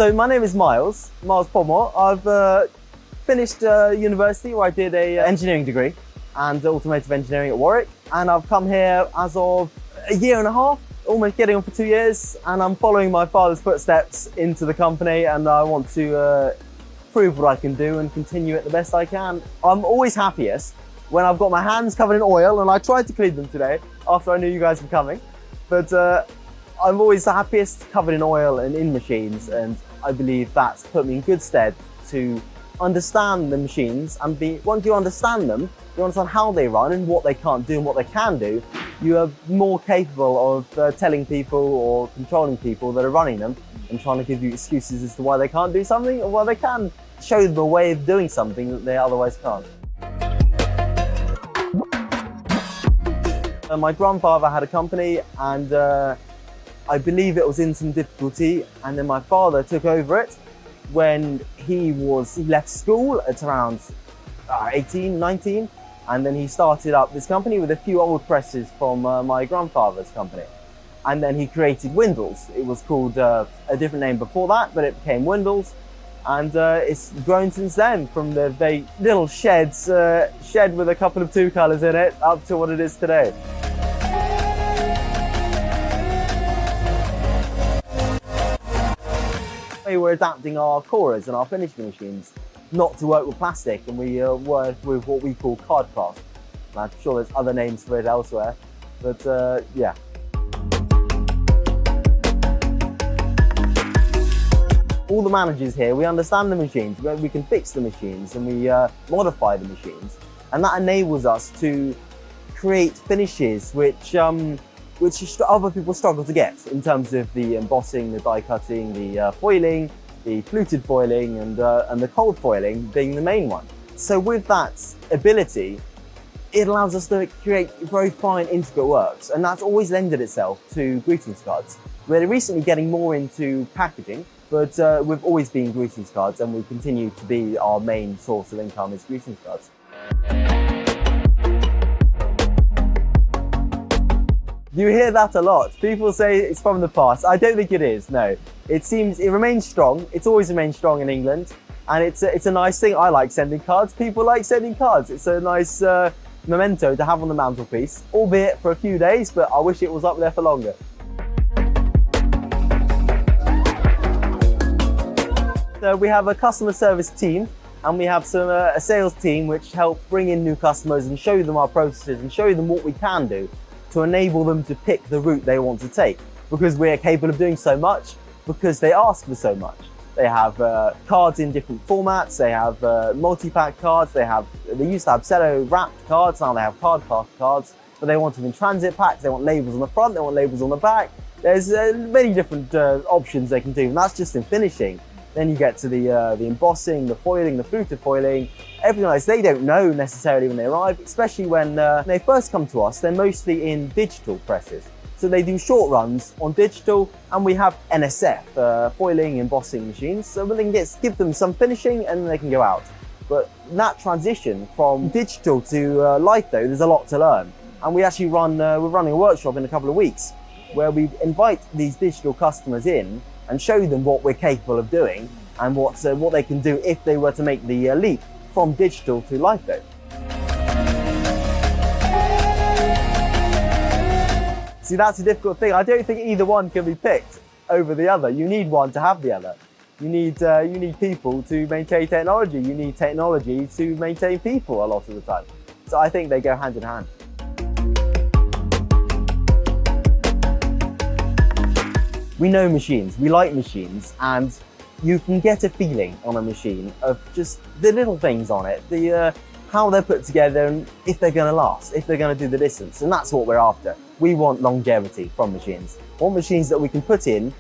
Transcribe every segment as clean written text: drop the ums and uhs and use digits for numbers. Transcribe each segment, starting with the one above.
So my name is Miles Podmore. I've finished university where I did a engineering degree and automotive engineering at Warwick. And I've come here as of a year and a half, almost getting on for 2 years. And I'm following my father's footsteps into the company, and I want to prove what I can do and continue it the best I can. I'm always happiest when I've got my hands covered in oil, and I tried to clean them today after I knew you guys were coming. But I'm always the happiest covered in oil and in machines, and I believe that's put me in good stead to understand the machines. And once you understand them, you understand how they run and what they can't do and what they can do, you are more capable of telling people or controlling people that are running them and trying to give you excuses as to why they can't do something, or why they can show them a way of doing something that they otherwise can't. My grandfather had a company, and I believe it was in some difficulty, and then my father took over it when he left school at around 18, 19, and then he started up this company with a few old presses from my grandfather's company. And then he created Windles. It was called a different name before that, but it became Windles, and it's grown since then, from the very little shed with a couple of two colours in it up to what it is today. We're adapting our corers and our finishing machines not to work with plastic, and we work with what we call kartek. I'm sure there's other names for it elsewhere, but yeah. All the managers here, we understand the machines, we can fix the machines, and we modify the machines, and that enables us to create finishes which other people struggle to get, in terms of the embossing, the die cutting, the foiling, the fluted foiling, and the cold foiling being the main one. So with that ability, it allows us to create very fine intricate works, and that's always lended itself to greetings cards. We're recently getting more into packaging, but we've always been greetings cards, and we continue to be our main source of income is greetings cards. You hear that a lot. People say it's from the past. I don't think it is, no. It remains strong. It's always remained strong in England, and it's a nice thing. I like sending cards. People like sending cards. It's a nice memento to have on the mantelpiece, albeit for a few days, but I wish it was up there for longer. So we have a customer service team, and we have a sales team which help bring in new customers and show them our processes and show them what we can do to enable them to pick the route they want to take, because we're capable of doing so much, because they ask for so much. They have cards in different formats. They have multi-pack cards. They used to have cello wrapped cards. Now they have card cards, but they want them in transit packs. They want labels on the front. They want labels on the back. There's many different options they can do, and that's just in finishing. Then you get to the embossing, the foiling, the fluted foiling, everything else. They don't know necessarily when they arrive, especially when they first come to us. They're mostly in digital presses. So they do short runs on digital, and we have NSF, foiling, embossing machines, so we can give them some finishing and then they can go out. But that transition from digital to litho, there's a lot to learn. And we actually we're running a workshop in a couple of weeks where we invite these digital customers in and show them what we're capable of doing and what they can do if they were to make the leap from digital to litho. See, that's a difficult thing. I don't think either one can be picked over the other. You need one to have the other. You need people to maintain technology. You need technology to maintain people a lot of the time. So I think they go hand in hand. We know machines, we like machines, and you can get a feeling on a machine of just the little things on it, how they're put together, and if they're going to last, if they're going to do the distance, and that's what we're after. We want longevity from machines. We want machines that we can put in,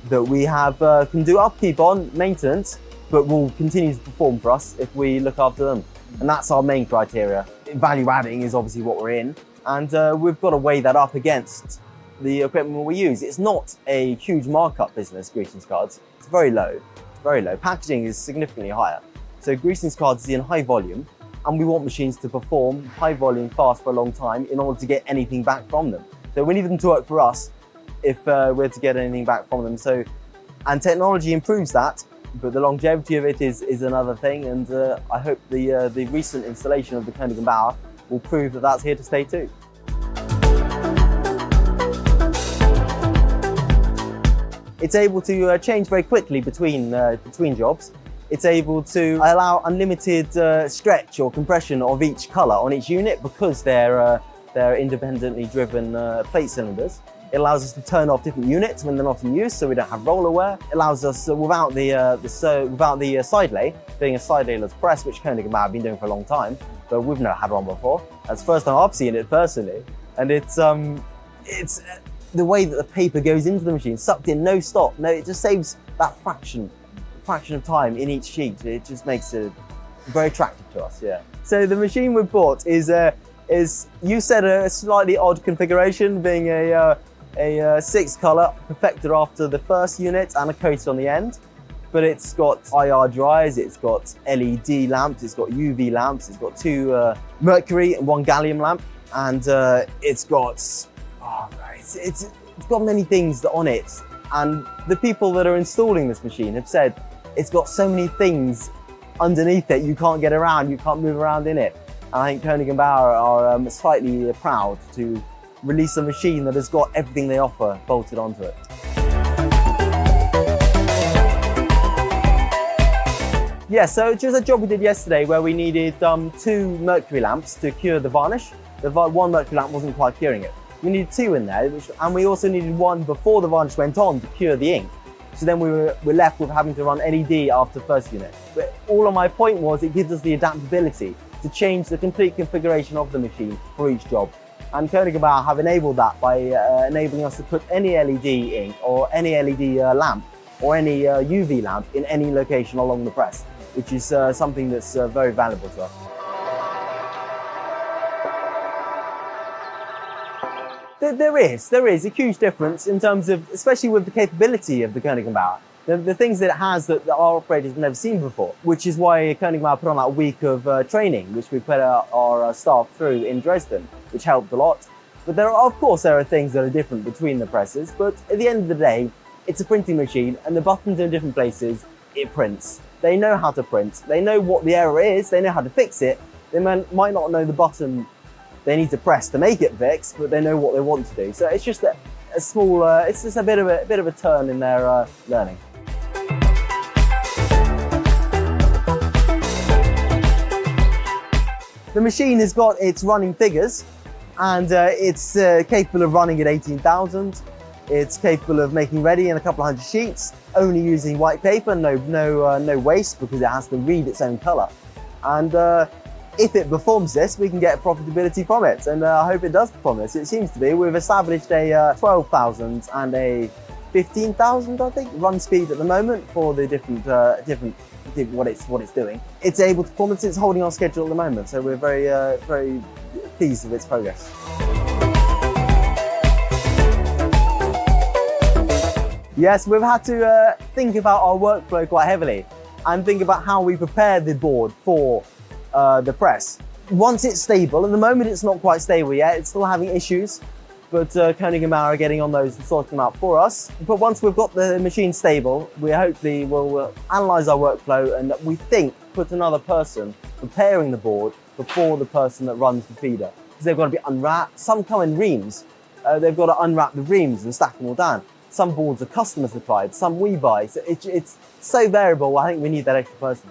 that we can do upkeep on, maintenance, but will continue to perform for us if we look after them. And that's our main criteria. Value adding is obviously what we're in, and we've got to weigh that up against the equipment we use. It's not a huge markup business, greetings cards. It's very low, very low. Packaging is significantly higher. So greetings cards is in high volume, and we want machines to perform high volume fast for a long time in order to get anything back from them. So we need them to work for us if we're to get anything back from them. So And technology improves that, but the longevity of it is another thing. And I hope the recent installation of the Koenig Bauer will prove that that's here to stay too. It's able to change very quickly between jobs. It's able to allow unlimited stretch or compression of each colour on each unit because they're independently driven plate cylinders. It allows us to turn off different units when they're not in use, so we don't have roller wear. It allows us, without the side lay, being a side layless press, which Koenig Bauer have been doing for a long time, but we've never had one before. That's the first time I've seen it personally, and it's the way that the paper goes into the machine, sucked in, no stop. No, it just saves that fraction of time in each sheet. It just makes it very attractive to us, yeah. So the machine we bought is you said a slightly odd configuration, being a 6-color perfected after the first unit and a coat on the end. But it's got IR dryers, it's got LED lamps, it's got UV lamps, it's got 2 mercury and 1 gallium lamp, and it's got it's got many things on it. And the people that are installing this machine have said it's got so many things underneath it you can't get around, you can't move around in it. And I think Koenig Bauer are slightly proud to release a machine that has got everything they offer bolted onto it. Yeah, so just a job we did yesterday where we needed 2 mercury lamps to cure the varnish. The 1 mercury lamp wasn't quite curing it. We needed 2 in there, and we also needed 1 before the varnish went on to cure the ink. So then we're left with having to run LED after the first unit. But all of my point was it gives us the adaptability to change the complete configuration of the machine for each job. And Koenig Bauer have enabled that by enabling us to put any LED ink or any LED lamp or any UV lamp in any location along the press, which is something that's very valuable to us. There is a huge difference in terms of, especially with the capability of the Koenig Bauer. The things that it has that our operators have never seen before, which is why Koenig Bauer put on that week of training, which we put our staff through in Dresden, which helped a lot. But of course there are things that are different between the presses, but at the end of the day, it's a printing machine and the buttons are in different places, it prints. They know how to print, they know what the error is, they know how to fix it. They might not know the button they need to press to make it fix, but they know what they want to do. So it's just a small, it's just a bit of a turn in their learning. The machine has got its running figures, and it's capable of running at 18,000. It's capable of making ready in a couple of hundred sheets, only using white paper, no waste, because it has to read its own color. And if it performs this, we can get profitability from it, and I hope it does perform this. It seems to be. We've established a 12,000 and a 15,000, I think, run speed at the moment for the different what it's doing. It's able to perform it. It's holding on schedule at the moment, so we're very pleased with its progress. Yes, we've had to think about our workflow quite heavily and think about how we prepare the board for the press. Once it's stable, at the moment it's not quite stable yet, it's still having issues, but Koenig Bauer are getting on those and sorting them out for us. But once we've got the machine stable, we hopefully will analyse our workflow and we think put another person preparing the board before the person that runs the feeder. Because they've got to be unwrapped. Some come in reams. They've got to unwrap the reams and stack them all down. Some boards are customer supplied, some we buy. So it's so variable, I think we need that extra person.